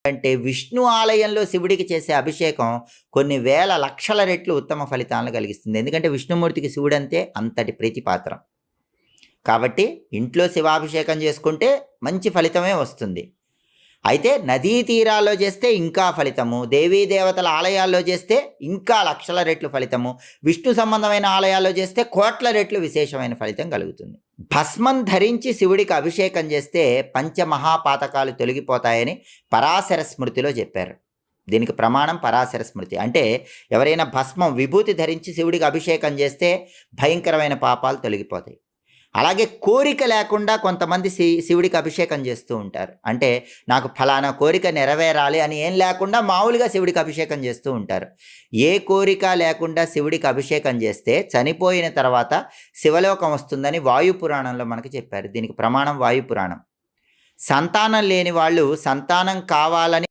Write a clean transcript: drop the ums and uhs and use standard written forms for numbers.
అంటే విష్ణు ఆలయంలో శివుడికి చేసే అభిషేకం కొన్ని వేల లక్షల రెట్లు ఉత్తమ ఫలితాలను కలిగిస్తుంది. ఎందుకంటే విష్ణుమూర్తికి శివుడంతే అంతటి ప్రీతిపాత్రం. కాబట్టి ఇంట్లో శివాభిషేకం చేసుకుంటే మంచి ఫలితమే వస్తుంది. అయితే నదీ తీరాల్లో చేస్తే ఇంకా ఫలితము, దేవీ దేవతల ఆలయాల్లో చేస్తే ఇంకా లక్షల రెట్లు ఫలితము, విష్ణు సంబంధమైన ఆలయాల్లో చేస్తే కోట్ల రెట్లు విశేషమైన ఫలితం కలుగుతుంది. భస్మం ధరించి శివుడికి అభిషేకం చేస్తే పంచమహాపాతకాలు తొలగిపోతాయని పరాశర స్మృతిలో చెప్పారు. దీనికి ప్రమాణం పరాశర స్మృతి. అంటే ఎవరైనా భస్మం విభూతి ధరించి శివుడికి అభిషేకం చేస్తే భయంకరమైన పాపాలు తొలగిపోతాయి. అలాగే కోరిక లేకుండా కొంతమంది శివుడికి అభిషేకం చేస్తూ ఉంటారు. అంటే నాకు ఫలానా కోరిక నెరవేరాలి అని ఏం లేకుండా మామూలుగా శివుడికి అభిషేకం చేస్తూ ఉంటారు. ఏ కోరిక లేకుండా శివుడికి అభిషేకం చేస్తే చనిపోయిన తర్వాత శివలోకం వస్తుందని వాయుపురాణంలో మనకు చెప్పారు. దీనికి ప్రమాణం వాయుపురాణం. సంతానం లేని వాళ్ళు సంతానం కావాలని